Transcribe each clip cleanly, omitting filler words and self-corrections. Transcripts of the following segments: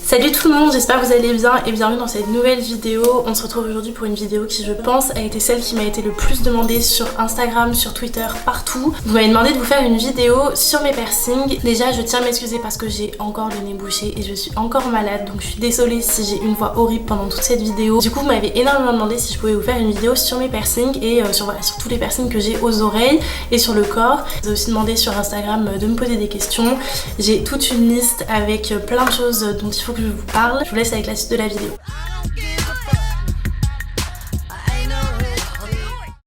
Salut tout le monde, j'espère que vous allez bien et bienvenue dans cette nouvelle vidéo. On se retrouve aujourd'hui pour une vidéo qui, je pense, a été celle qui m'a été le plus demandée sur Instagram, sur Twitter, partout. Vous m'avez demandé de vous faire une vidéo sur mes piercings. Déjà, je tiens à m'excuser parce que j'ai encore le nez bouché et je suis encore malade, donc je suis désolée si j'ai une voix horrible pendant toute cette vidéo. Du coup, vous m'avez énormément demandé si je pouvais vous faire une vidéo sur mes piercings et sur tous les piercings que j'ai aux oreilles et sur le corps. Vous avez aussi demandé sur Instagram de me poser des questions. J'ai toute une liste avec plein de choses dont il faut que je vous parle. Je vous laisse avec la suite de la vidéo.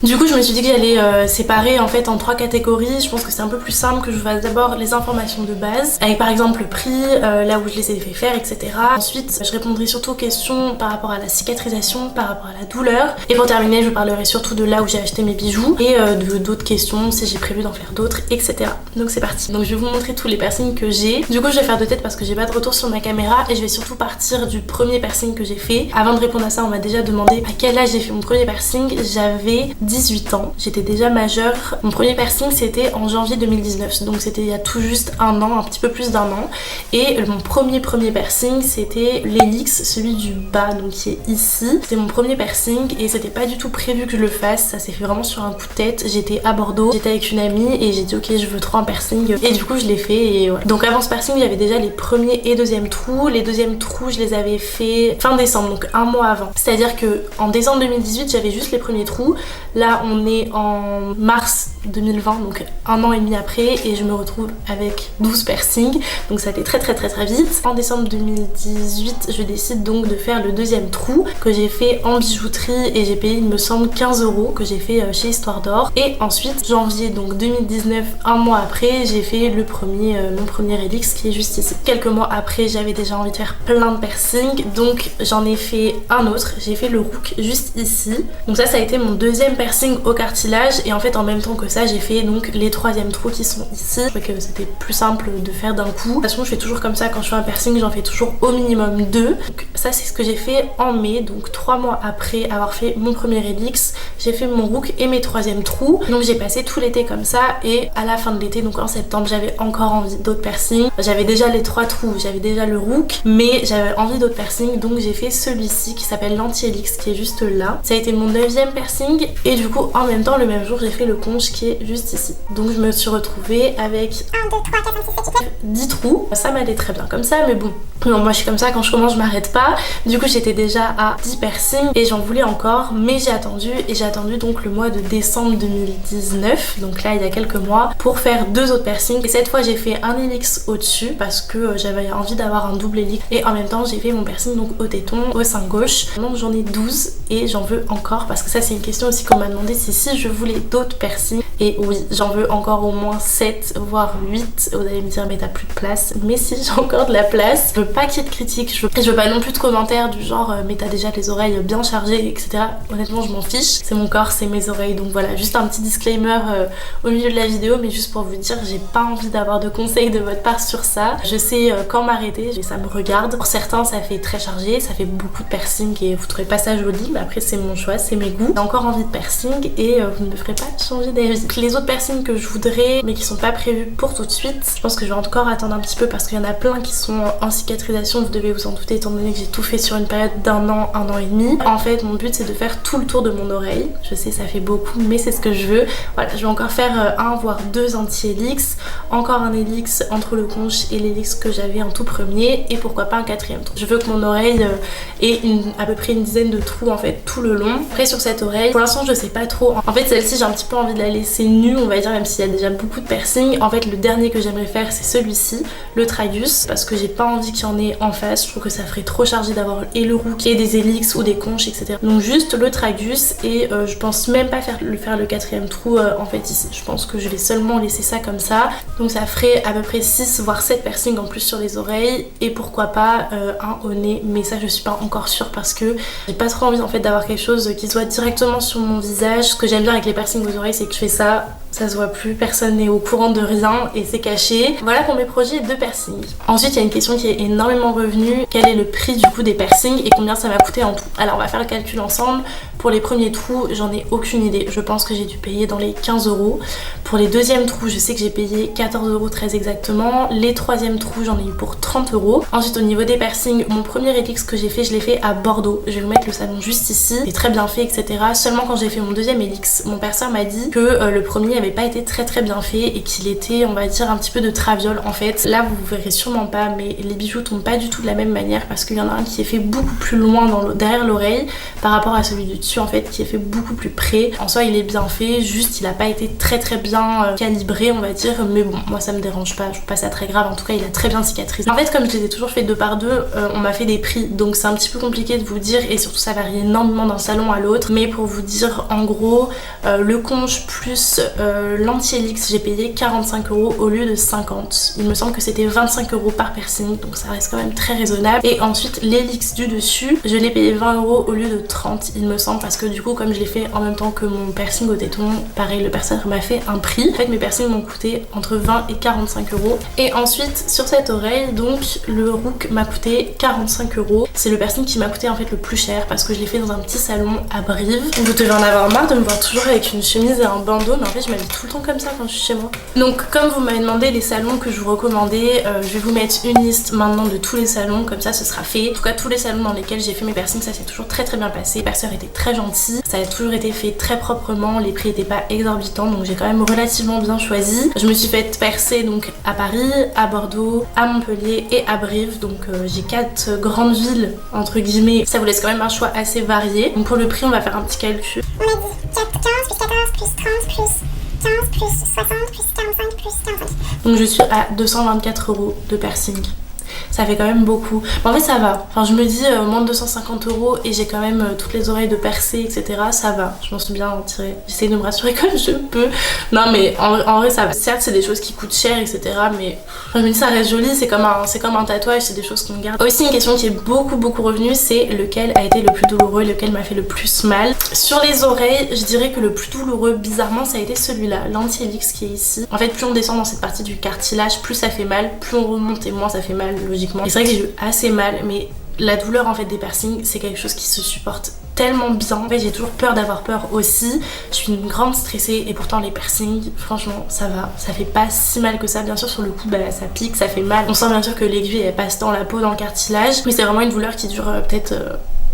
Du coup, je me suis dit que j'allais séparer en fait en 3 catégories. Je pense que c'est un peu plus simple que je vous fasse d'abord les informations de base, avec par exemple le prix, là où je les ai fait faire, etc. Ensuite, je répondrai surtout aux questions par rapport à la cicatrisation, par rapport à la douleur. Et pour terminer, je vous parlerai surtout de là où j'ai acheté mes bijoux et d'autres questions, si j'ai prévu d'en faire d'autres, etc. Donc c'est parti. Donc je vais vous montrer tous les piercings que j'ai. Du coup, je vais faire de tête parce que j'ai pas de retour sur ma caméra et je vais surtout partir du premier piercing que j'ai fait. Avant de répondre à ça, on m'a déjà demandé à quel âge j'ai fait mon premier piercing. J'avais 18 ans, j'étais déjà majeure. Mon premier piercing c'était en janvier 2019, donc c'était il y a tout juste un an, un petit peu plus d'un an. Et mon premier piercing c'était l'hélix, celui du bas, donc qui est ici. C'était mon premier piercing et c'était pas du tout prévu que je le fasse, ça s'est fait vraiment sur un coup de tête. J'étais à Bordeaux, j'étais avec une amie et j'ai dit ok, je veux trop un piercing et du coup je l'ai fait. Et ouais. Donc avant ce piercing il y avait déjà les premiers et deuxièmes trous. Les deuxièmes trous je les avais fait fin décembre, donc un mois avant. C'est-à-dire que en décembre 2018 j'avais juste les premiers trous. Là on est en mars 2020, donc un an et demi après, et je me retrouve avec 12 piercings, donc ça a été très vite. En décembre 2018 je décide donc de faire le deuxième trou que j'ai fait en bijouterie et j'ai payé il me semble 15 € que j'ai fait chez Histoire d'Or. Et ensuite janvier donc 2019, un mois après, j'ai fait le premier mon premier Helix qui est juste ici. Quelques mois après j'avais déjà envie de faire plein de piercings, donc j'en ai fait un autre, j'ai fait le Rook juste ici. Donc ça a été mon deuxième piercing au cartilage et en fait en même temps que ça j'ai fait donc les troisièmes trous qui sont ici. Je trouvais que c'était plus simple de faire d'un coup. De toute façon je fais toujours comme ça quand je fais un piercing, j'en fais toujours au minimum 2. Donc ça c'est ce que j'ai fait en mai, donc 3 mois après avoir fait mon premier Helix, j'ai fait mon Rook et mes troisièmes trous. Donc j'ai passé tout l'été comme ça et à la fin de l'été, donc en septembre, j'avais encore envie d'autres piercings. J'avais déjà les 3 trous, j'avais déjà le Rook, mais j'avais envie d'autres piercings, donc j'ai fait celui-ci qui s'appelle l'anti-Helix qui est juste là. Ça a été mon 9e piercing et du coup en même temps le même jour j'ai fait le conche qui est juste ici. Donc je me suis retrouvée avec 1, 2, 3, 4, 5, 6, 7, 8, 10 trous. Ça m'allait très bien comme ça, mais bon, non, moi je suis comme ça, quand je commence je m'arrête pas. Du coup j'étais déjà à 10 piercings et j'en voulais encore, mais j'ai attendu donc le mois de décembre 2019, donc là il y a quelques mois, pour faire 2 autres piercings. Et cette fois j'ai fait un helix au dessus parce que j'avais envie d'avoir un double helix, et en même temps j'ai fait mon piercing donc au téton, au sein gauche. Donc j'en ai 12 et j'en veux encore parce que ça c'est une question aussi qu'on m'a demandé, c'est si je voulais d'autres piercings. Et oui, j'en veux encore au moins 7 voire 8. Vous allez me dire mais t'as plus de place, mais si, j'ai encore de la place. Je veux pas qu'il y ait de critiques, je veux pas non plus de commentaires du genre mais t'as déjà les oreilles bien chargées, etc. Honnêtement je m'en fiche, c'est mon corps, c'est mes oreilles, donc voilà, juste un petit disclaimer au milieu de la vidéo, mais juste pour vous dire, j'ai pas envie d'avoir de conseils de votre part sur ça. Je sais quand m'arrêter, ça me regarde. Pour certains ça fait très chargé, ça fait beaucoup de piercing et vous trouvez pas ça joli, mais après c'est mon choix, c'est mes goûts. J'ai encore envie de piercing et vous ne me ferez pas changer d'avis. Les autres piercings que je voudrais mais qui sont pas prévus pour tout de suite, je pense que je vais encore attendre un petit peu parce qu'il y en a plein qui sont en cicatrisation, vous devez vous en douter étant donné que j'ai tout fait sur une période d'un an, un an et demi. En fait mon but c'est de faire tout le tour de mon oreille. Je sais ça fait beaucoup mais c'est ce que je veux. Voilà, je vais encore faire un voire 2 anti-helix, encore un helix entre le conche et l'helix que j'avais en tout premier, et pourquoi pas un 4e trou. Je veux que mon oreille ait à peu près une dizaine de trous en fait tout le long. Après sur cette oreille, pour l'instant je sais pas trop. En fait celle-ci j'ai un petit peu envie de la laisser nue on va dire, même s'il y a déjà beaucoup de piercing. En fait le dernier que j'aimerais faire c'est celui-ci, le tragus, parce que j'ai pas envie qu'il y en ait en face. Je trouve que ça ferait trop chargé d'avoir et le Rook et des helix ou des conches, etc. Donc juste le tragus et je pense même pas faire le 4e trou en fait ici. Je pense que je vais seulement laisser ça comme ça. Donc ça ferait à peu près 6 voire 7 piercings en plus sur les oreilles et pourquoi pas un au nez, mais ça je suis pas encore sûre parce que j'ai pas trop envie en fait d'avoir quelque chose qui soit directement sur mon visage. Ce que j'aime bien avec les piercings aux oreilles c'est que je fais ça ça se voit plus, personne n'est au courant de rien et c'est caché. Voilà pour mes projets de piercing. Ensuite il y a une question qui est énormément revenue, quel est le prix du coup des piercings et combien ça m'a coûté en tout. Alors on va faire le calcul ensemble. Pour les premiers trous, j'en ai aucune idée. Je pense que j'ai dû payer dans les 15 €. Pour les deuxièmes trous, je sais que j'ai payé 14 € très exactement. Les troisièmes trous, j'en ai eu pour 30 €. Ensuite, au niveau des piercings, mon premier Helix que j'ai fait, je l'ai fait à Bordeaux. Je vais vous mettre le salon juste ici. C'est très bien fait, etc. Seulement quand j'ai fait mon deuxième Helix, mon perceur m'a dit que le premier n'avait pas été très bien fait et qu'il était, on va dire, un petit peu de traviole en fait. Là, vous verrez sûrement pas, mais les bijoux tombent pas du tout de la même manière parce qu'il y en a un qui est fait beaucoup plus loin derrière l'oreille par rapport à celui du dessus en fait, qui est fait beaucoup plus près. En soi il est bien fait, juste il a pas été très bien calibré on va dire, mais bon moi ça me dérange pas, je trouve pas ça très grave, en tout cas il a très bien cicatrisé. En fait comme je les ai toujours fait 2 par 2, on m'a fait des prix donc c'est un petit peu compliqué de vous dire et surtout ça varie énormément d'un salon à l'autre, mais pour vous dire en gros le conche plus l'anti-Helix j'ai payé 45 € au lieu de 50. Il me semble que c'était 25 € par piercing donc ça reste quand même très raisonnable. Et ensuite l'Helix du dessus je l'ai payé 20 € au lieu de 30 il me semble, parce que du coup comme je l'ai fait en même temps que mon piercing au téton, pareil le perceur m'a fait un prix. En fait mes piercings m'ont coûté entre 20 et 45 €. Et ensuite sur cette oreille donc le Rook m'a coûté 45 €. C'est le piercing qui m'a coûté en fait le plus cher parce que je l'ai fait dans un petit salon à Brive. Vous devez en avoir marre de me voir toujours avec une chemise et un bandeau, mais en fait je m'habille tout le temps comme ça quand je suis chez moi. Donc comme vous m'avez demandé les salons que je vous recommandais, je vais vous mettre une liste maintenant de tous les salons, comme ça ce sera fait. En tout cas tous les salons dans lesquels j'ai fait mes piercings, ça s'est toujours très bien passé. Le perceur était très gentil, ça a toujours été fait très proprement, les prix étaient pas exorbitants donc j'ai quand même relativement bien choisi. Je me suis fait percer donc à Paris, à Bordeaux, à Montpellier et à Brive, donc j'ai 4 grandes villes entre guillemets, ça vous laisse quand même un choix assez varié. Donc pour le prix on va faire un petit calcul. On m'a dit 15 plus 14 plus 30 plus 15 plus 60 plus 45 plus 45. Donc je suis à 224 € de piercing. Ça fait quand même beaucoup. Mais en fait ça va. Enfin je me dis moins de 250 € et j'ai quand même toutes les oreilles de percée etc. Ça va. Je m'en suis bien tirée. J'essaie de me rassurer comme je peux. Non mais en vrai ça va. Certes c'est des choses qui coûtent cher etc. Mais je me dis ça reste joli. C'est comme un tatouage. C'est des choses qu'on garde. Aussi une question qui est beaucoup revenue, c'est lequel a été le plus douloureux, lequel m'a fait le plus mal. Sur les oreilles je dirais que le plus douloureux bizarrement ça a été celui-là, l'anti-Helix qui est ici. En fait plus on descend dans cette partie du cartilage plus ça fait mal, plus on remonte et moins ça fait mal logiquement. Et c'est vrai que j'ai eu assez mal, mais la douleur en fait des piercings c'est quelque chose qui se supporte tellement bien. En fait j'ai toujours peur d'avoir peur aussi, je suis une grande stressée et pourtant les piercings franchement ça va, ça fait pas si mal que ça. Bien sûr sur le coup bah, ça pique, ça fait mal, on sent bien sûr que l'aiguille elle passe dans la peau, dans le cartilage, mais c'est vraiment une douleur qui dure peut-être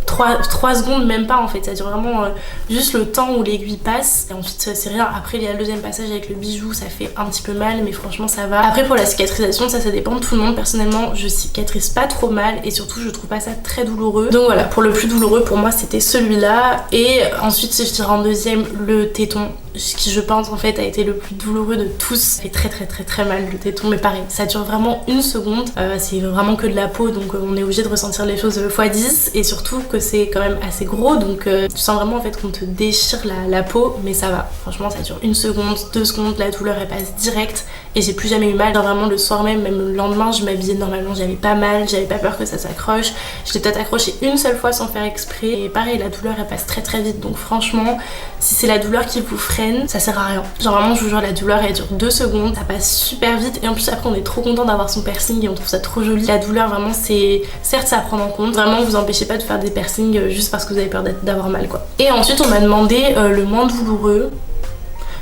3 secondes, même pas en fait, ça dure vraiment juste le temps où l'aiguille passe et ensuite c'est rien. Après il y a le deuxième passage avec le bijou, ça fait un petit peu mal mais franchement ça va. Après pour la cicatrisation ça dépend de tout le monde, personnellement je cicatrise pas trop mal et surtout je trouve pas ça très douloureux. Donc voilà, pour le plus douloureux pour moi c'était celui-là. Et ensuite je dirais en deuxième le téton, qui je pense en fait a été le plus douloureux de tous. Ça fait très mal le téton, mais pareil ça dure vraiment 1 seconde, c'est vraiment que de la peau donc on est obligé de ressentir les choses x10 et surtout que c'est quand même assez gros donc tu sens vraiment en fait qu'on te déchire la peau, mais ça va, franchement ça dure 1 seconde, 2 secondes, la douleur elle passe direct et j'ai plus jamais eu mal. Genre vraiment le soir même le lendemain je m'habillais normalement, j'avais pas mal, j'avais pas peur que ça s'accroche, j'étais peut-être accrochée une seule fois sans faire exprès et pareil la douleur elle passe très vite. Donc franchement si c'est la douleur qui vous freine ça sert à rien, genre vraiment je vous jure la douleur elle dure 2 secondes, ça passe super vite et en plus après on est trop content d'avoir son piercing et on trouve ça trop joli. La douleur vraiment c'est, certes c'est à prendre en compte, vraiment vous empêchez pas de faire des piercings juste parce que vous avez peur d'avoir mal quoi. Et ensuite on m'a demandé le moins douloureux.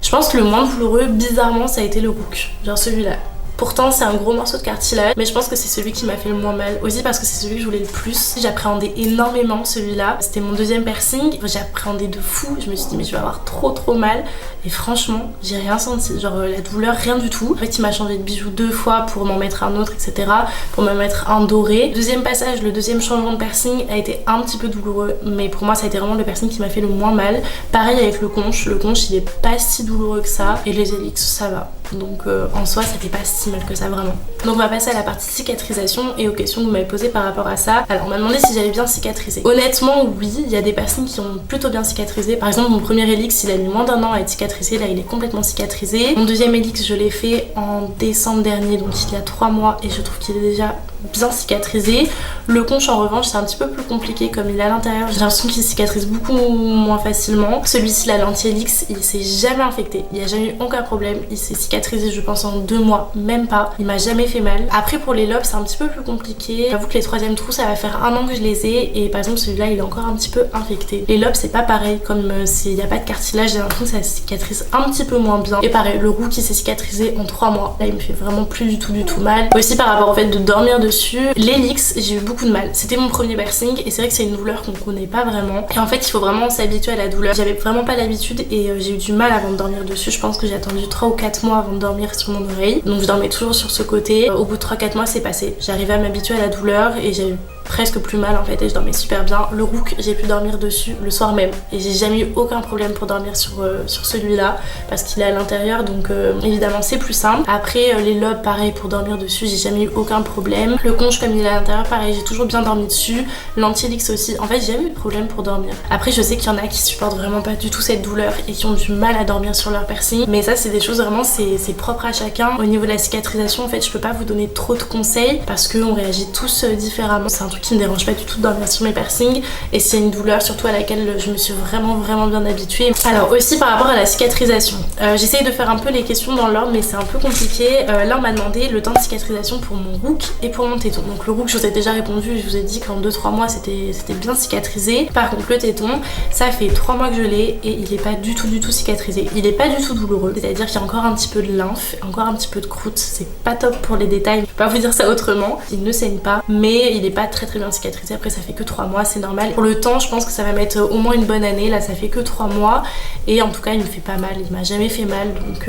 Je pense que le moins douloureux bizarrement ça a été le Rook, genre celui-là. Pourtant c'est un gros morceau de cartilage, mais je pense que c'est celui qui m'a fait le moins mal, aussi parce que c'est celui que je voulais le plus. J'appréhendais énormément celui-là, c'était mon deuxième piercing, j'appréhendais de fou, je me suis dit mais je vais avoir trop mal, et franchement j'ai rien senti, genre la douleur rien du tout. En fait il m'a changé de bijou 2 fois pour m'en mettre un autre etc, pour me mettre un doré. Deuxième passage, le deuxième changement de piercing a été un petit peu douloureux, mais pour moi ça a été vraiment le piercing qui m'a fait le moins mal. Pareil avec le conche il est pas si douloureux que ça, et les Helix ça va, donc en soi ça fait pas si mal que ça vraiment. Donc on va passer à la partie cicatrisation et aux questions que vous m'avez posées par rapport à ça. Alors on m'a demandé si j'avais bien cicatrisé. Honnêtement oui, il y a des personnes qui ont plutôt bien cicatrisé. Par exemple mon premier Helix il a mis moins d'1 an à être cicatrisé, là il est complètement cicatrisé. Mon deuxième Helix je l'ai fait en décembre dernier, donc il y a 3 mois, et je trouve qu'il est déjà bien cicatrisé. Le conche en revanche c'est un petit peu plus compliqué comme il est à l'intérieur, j'ai l'impression qu'il cicatrise beaucoup moins facilement. Celui-ci, la lentille Helix, il s'est jamais infecté, il n'y a jamais eu aucun problème, il s'est cicatrisé je pense en 2 mois, même pas, il m'a jamais fait mal. Après pour les lobes c'est un petit peu plus compliqué, j'avoue que les 3e trous ça va faire 1 an que je les ai et par exemple celui-là il est encore un petit peu infecté. Les lobes c'est pas pareil, comme il n'y a pas de cartilage, j'ai l'impression que ça cicatrise un petit peu moins bien. Et pareil, le roux qui s'est cicatrisé en 3 mois, là il me fait vraiment plus du tout mal. Aussi par rapport au fait de dormir dessus, l'Helix j'ai eu beaucoup de mal, c'était mon premier piercing et c'est vrai que c'est une douleur qu'on connaît pas vraiment et en fait il faut vraiment s'habituer à la douleur. J'avais vraiment pas l'habitude et j'ai eu du mal avant de dormir dessus, je pense que j'ai attendu 3 ou 4 mois avant de dormir sur mon oreille, donc je dormais toujours sur ce côté. Au bout de 3-4 mois c'est passé, j'arrivais à m'habituer à la douleur et j'ai presque plus mal en fait et je dormais super bien. Le Rook j'ai pu dormir dessus le soir même et j'ai jamais eu aucun problème pour dormir sur celui-là parce qu'il est à l'intérieur, donc évidemment c'est plus simple. Après les lobes pareil, pour dormir dessus j'ai jamais eu aucun problème. Le conche comme il est à l'intérieur pareil, j'ai toujours bien dormi dessus. L'anti-Helix aussi, en fait j'ai jamais eu de problème pour dormir. Après je sais qu'il y en a qui supportent vraiment pas du tout cette douleur et qui ont du mal à dormir sur leur piercing, mais ça c'est des choses vraiment c'est propre à chacun. Au niveau de la cicatrisation en fait je peux pas vous donner trop de conseils parce qu'on réagit tous différemment. C'est un truc qui me dérange pas du tout de dormir sur mes piercings et c'est une douleur surtout à laquelle je me suis vraiment bien habituée. Alors aussi par rapport à la cicatrisation, j'essaye de faire un peu les questions dans l'ordre mais c'est un peu compliqué. Là on m'a demandé le temps de cicatrisation pour mon Rook et pour mon téton. Donc le Rook je vous ai déjà répondu, je vous ai dit qu'en 2-3 mois c'était bien cicatrisé. Par contre le téton ça fait 3 mois que je l'ai et il est pas du tout cicatrisé. Il est pas du tout douloureux, c'est-à-dire qu'il y a encore un petit peu de lymphe, encore un petit peu de croûte, c'est pas top pour les détails, je peux pas vous dire ça autrement. Il ne saigne pas mais il est pas très bien cicatrisé. Après ça fait que 3 mois, c'est normal. Pour le temps je pense que ça va mettre au moins une bonne année, là ça fait que 3 mois et en tout cas il me fait pas mal, il m'a jamais fait mal donc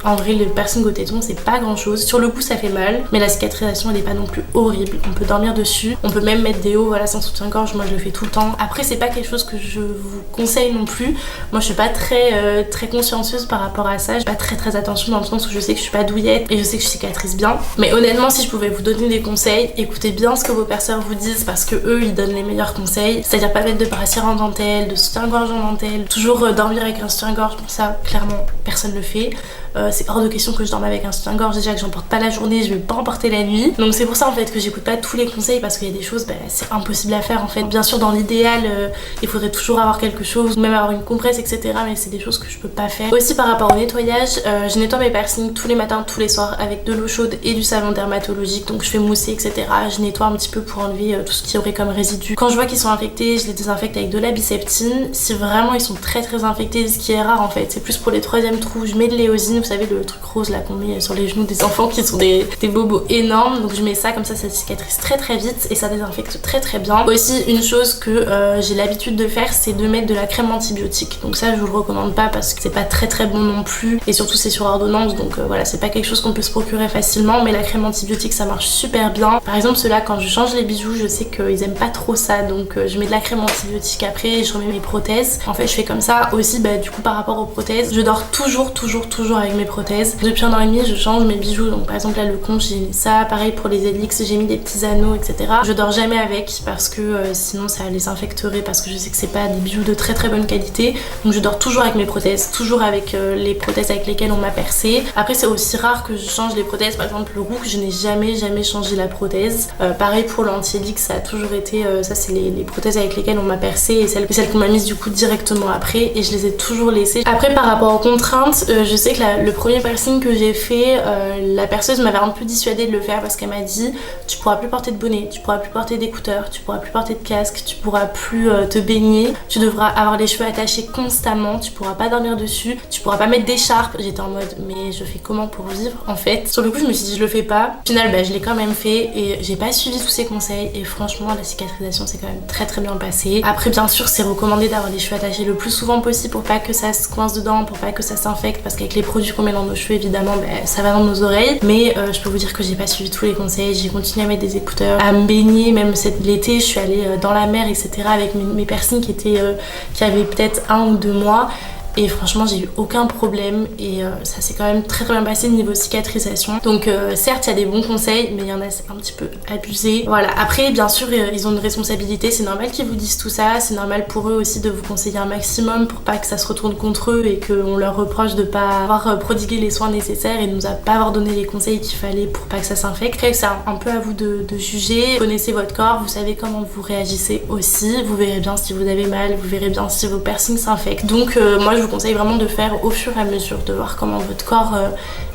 en vrai le piercing au téton c'est pas grand chose, sur le coup ça fait mal mais la cicatrisation elle est pas non plus horrible, on peut dormir dessus, on peut même mettre des hauts voilà sans soutien-gorge, moi je le fais tout le temps. Après c'est pas quelque chose que je vous conseille non plus, moi je suis pas très consciencieuse par rapport à ça, j'ai pas très attention dans le sens où je sais que je suis pas douillette et je sais que je cicatrise bien, mais honnêtement si je pouvais vous donner des conseils, écoutez bien ce que vos perceurs vous disent parce que eux ils donnent les meilleurs conseils, c'est-à-dire pas mettre de brassière en dentelle, de soutien-gorge en dentelle, toujours dormir avec un soutien-gorge, ça clairement personne le fait. C'est hors de question que je dorme avec un soutien-gorge, déjà que j'en porte pas la journée, je vais pas en porter la nuit. Donc c'est pour ça en fait que j'écoute pas tous les conseils parce qu'il y a des choses, c'est impossible à faire en fait. Bien sûr dans l'idéal, il faudrait toujours avoir quelque chose, même avoir une compresse etc. Mais c'est des choses que je peux pas faire. Aussi par rapport au nettoyage, je nettoie mes piercings tous les matins, tous les soirs avec de l'eau chaude et du savon dermatologique. Donc je fais mousser etc. Je nettoie un petit peu pour enlever tout ce qui aurait comme résidu. Quand je vois qu'ils sont infectés, je les désinfecte avec de la biseptine. Si vraiment ils sont très infectés, ce qui est rare en fait, c'est plus pour les 3e trous, je mets de l'éosine. Vous savez le truc rose là qu'on met sur les genoux des enfants qui sont des bobos énormes, donc je mets ça comme ça cicatrise très vite et ça désinfecte très bien. Aussi une chose que j'ai l'habitude de faire c'est de mettre de la crème antibiotique, donc ça je vous le recommande pas parce que c'est pas très bon non plus et surtout c'est sur ordonnance donc voilà c'est pas quelque chose qu'on peut se procurer facilement, mais la crème antibiotique ça marche super bien. Par exemple ceux-là quand je change les bijoux je sais qu'ils aiment pas trop ça donc je mets de la crème antibiotique après et je remets mes prothèses. En fait je fais comme ça aussi du coup par rapport aux prothèses, je dors toujours avec mes prothèses. Depuis 1 an et demi je change mes bijoux, donc par exemple là le conche j'ai mis ça, pareil pour les Helix j'ai mis des petits anneaux etc. Je dors jamais avec parce que sinon ça les infecterait parce que je sais que c'est pas des bijoux de très bonne qualité, donc je dors toujours avec mes prothèses, toujours avec les prothèses avec lesquelles on m'a percé. Après c'est aussi rare que je change les prothèses, par exemple le Rook je n'ai jamais changé la prothèse. Pareil pour l'anti-Helix ça a toujours été ça c'est les prothèses avec lesquelles on m'a percé et celles qu'on m'a mise du coup directement après et je les ai toujours laissées. Après par rapport aux contraintes, je sais que le premier piercing que j'ai fait, la perceuse m'avait un peu dissuadée de le faire parce qu'elle m'a dit tu pourras plus porter de bonnet, tu pourras plus porter d'écouteurs, tu pourras plus porter de casque, tu pourras plus te baigner, tu devras avoir les cheveux attachés constamment, tu pourras pas dormir dessus, tu pourras pas mettre d'écharpe. J'étais en mode mais je fais comment pour vivre en fait. Sur le coup je me suis dit je le fais pas, au final je l'ai quand même fait et j'ai pas suivi tous ces conseils et franchement la cicatrisation c'est quand même très bien passé. Après bien sûr c'est recommandé d'avoir les cheveux attachés le plus souvent possible pour pas que ça se coince dedans, pour pas que ça s'infecte parce qu'avec les produits qu'on met dans nos cheveux évidemment ça va dans nos oreilles, mais je peux vous dire que j'ai pas suivi tous les conseils, j'ai continué à mettre des écouteurs, à me baigner, même l'été je suis allée dans la mer etc avec mes piercings qui avaient peut-être 1 ou 2 mois et franchement j'ai eu aucun problème et ça s'est quand même très bien passé niveau cicatrisation. Donc certes il y a des bons conseils mais il y en a c'est un petit peu abusé. Voilà, après bien sûr ils ont une responsabilité, c'est normal qu'ils vous disent tout ça, c'est normal pour eux aussi de vous conseiller un maximum pour pas que ça se retourne contre eux et qu'on leur reproche de pas avoir prodigué les soins nécessaires et de nous pas avoir donné les conseils qu'il fallait pour pas que ça s'infecte. Après c'est un peu à vous de juger, vous connaissez votre corps, vous savez comment vous réagissez aussi, vous verrez bien si vous avez mal, vous verrez bien si vos piercings s'infectent. Donc moi je vous conseille vraiment de faire au fur et à mesure, de voir comment votre corps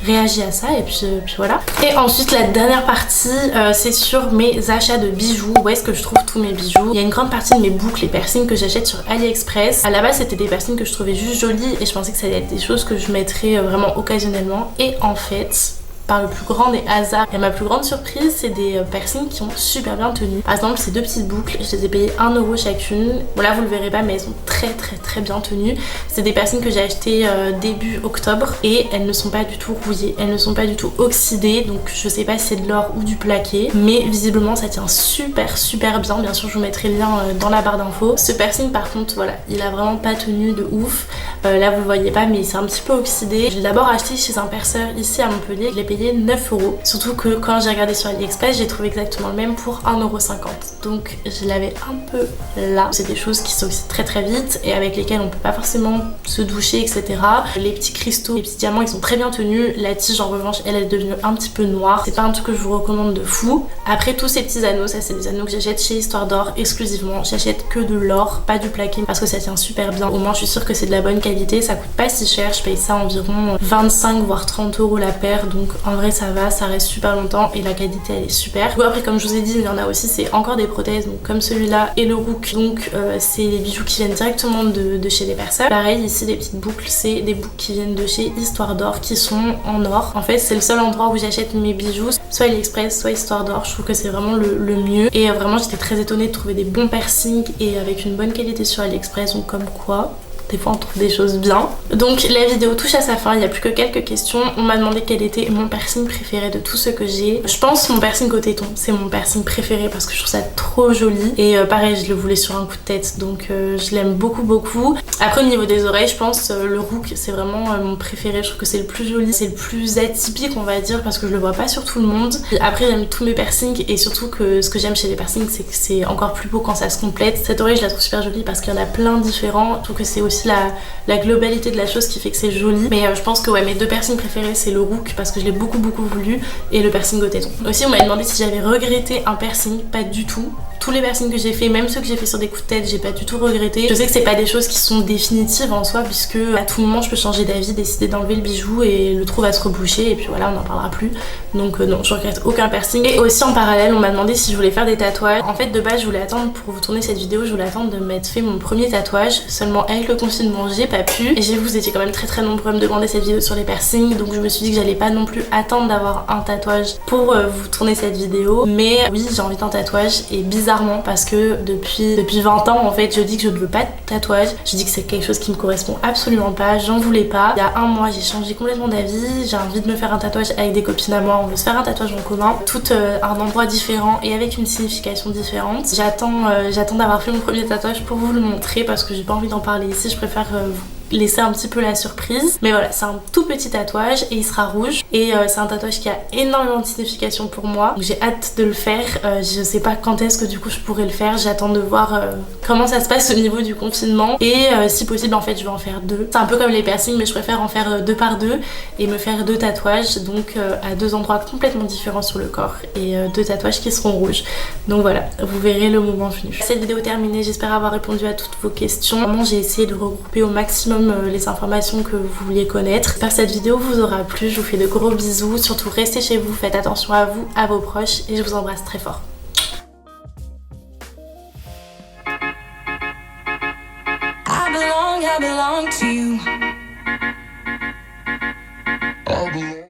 réagit à ça et puis voilà. Et ensuite la dernière partie c'est sur mes achats de bijoux, où est-ce que je trouve tous mes bijoux. Il y a une grande partie de mes boucles et piercings que j'achète sur AliExpress. À la base c'était des piercings que je trouvais juste jolies et je pensais que ça allait être des choses que je mettrais vraiment occasionnellement, et en fait par le plus grand des hasards et ma plus grande surprise, c'est des piercings qui ont super bien tenu. Par exemple ces deux petites boucles, je les ai payées 1 € chacune. Bon là vous le verrez pas mais elles sont très bien tenues. C'est des piercings que j'ai acheté début octobre et elles ne sont pas du tout rouillées, elles ne sont pas du tout oxydées, donc je sais pas si c'est de l'or ou du plaqué, mais visiblement ça tient super bien. Bien sûr je vous mettrai le lien dans la barre d'infos. Ce piercing par contre voilà, il a vraiment pas tenu de ouf. Là vous le voyez pas mais c'est un petit peu oxydé. Je l'ai d'abord acheté chez un perceur ici à Montpellier, je l'ai payé 9 €. Surtout que quand j'ai regardé sur AliExpress, j'ai trouvé exactement le même pour 1,50 €. Donc je l'avais un peu là. C'est des choses qui s'oxydent très vite et avec lesquelles on peut pas forcément se doucher, etc. Les petits cristaux, les petits diamants, ils sont très bien tenus. La tige en revanche, elle est devenue un petit peu noire. C'est pas un truc que je vous recommande de fou. Après tous ces petits anneaux, ça c'est des anneaux que j'achète chez Histoire d'Or exclusivement. J'achète que de l'or, pas du plaqué, parce que ça tient super bien. Au moins je suis sûre que c'est de la bonne qualité. Ça coûte pas si cher. Je paye ça environ 25 voire 30 € la paire. Donc en vrai ça va, ça reste super longtemps et la qualité elle est super. Bon, après comme je vous ai dit, il y en a aussi, c'est encore des prothèses, donc comme celui-là et le Rook, donc c'est les bijoux qui viennent directement de chez les perceurs. Pareil ici les petites boucles, c'est des boucles qui viennent de chez Histoire d'Or qui sont en or. En fait c'est le seul endroit où j'achète mes bijoux, soit AliExpress soit Histoire d'Or. Je trouve que c'est vraiment le mieux et vraiment j'étais très étonnée de trouver des bons piercings et avec une bonne qualité sur AliExpress, donc comme quoi des fois on trouve des choses bien. Donc la vidéo touche à sa fin, il n'y a plus que quelques questions. On m'a demandé quel était mon piercing préféré de tout ce que j'ai. Je pense mon piercing au téton, c'est mon piercing préféré parce que je trouve ça trop joli. Et pareil, je le voulais sur un coup de tête, donc je l'aime beaucoup. Après au niveau des oreilles, je pense le Rook c'est vraiment mon préféré. Je trouve que c'est le plus joli, c'est le plus atypique on va dire parce que je le vois pas sur tout le monde. Et après j'aime tous mes piercings et surtout que ce que j'aime chez les piercings c'est que c'est encore plus beau quand ça se complète. Cette oreille je la trouve super jolie parce qu'il y en a plein différents. Je trouve que c'est aussi la globalité de la chose qui fait que c'est joli, mais je pense que ouais, mes deux piercings préférés c'est le Rook parce que je l'ai beaucoup voulu et le piercing au téton. Aussi on m'a demandé si j'avais regretté un piercing, pas du tout. Tous les piercings que j'ai fait, même ceux que j'ai fait sur des coups de tête, j'ai pas du tout regretté. Je sais que c'est pas des choses qui sont définitives en soi puisque à tout moment je peux changer d'avis, décider d'enlever le bijou et le trou va se reboucher et puis voilà on n'en parlera plus. Donc non, je regrette aucun piercing. Et aussi en parallèle on m'a demandé si je voulais faire des tatouages. En fait de base je voulais attendre pour vous tourner cette vidéo, je voulais attendre de m'être fait mon premier tatouage, seulement avec le confinement j'ai pas pu et vous étiez quand même très nombreux à me demander cette vidéo sur les piercings, donc je me suis dit que j'allais pas non plus attendre d'avoir un tatouage pour vous tourner cette vidéo. Mais oui j'ai envie d'un tatouage et bizarrement parce que depuis 20 ans en fait je dis que je ne veux pas de tatouage, je dis que c'est quelque chose qui me correspond absolument pas, j'en voulais pas. Il y a un mois j'ai changé complètement d'avis, j'ai envie de me faire un tatouage avec des copines à moi, on veut se faire un tatouage en commun, tout un endroit différent et avec une signification différente. J'attends d'avoir fait mon premier tatouage pour vous le montrer parce que j'ai pas envie d'en parler ici, je préfère laisser un petit peu la surprise. Mais voilà, c'est un tout petit tatouage et il sera rouge et c'est un tatouage qui a énormément de signification pour moi, donc j'ai hâte de le faire. Je sais pas quand est-ce que du coup je pourrais le faire, j'attends de voir comment ça se passe au niveau du confinement et si possible en fait je vais en faire deux. C'est un peu comme les piercings mais je préfère en faire 2 par 2 et me faire 2 tatouages, donc à 2 endroits complètement différents sur le corps et 2 tatouages qui seront rouges. Donc voilà, vous verrez le moment venu. Cette vidéo est terminée, j'espère avoir répondu à toutes vos questions. Vraiment j'ai essayé de regrouper au maximum les informations que vous vouliez connaître. J'espère que cette vidéo vous aura plu, je vous fais de gros bisous, surtout restez chez vous, faites attention à vous, à vos proches et je vous embrasse très fort. I belong to you.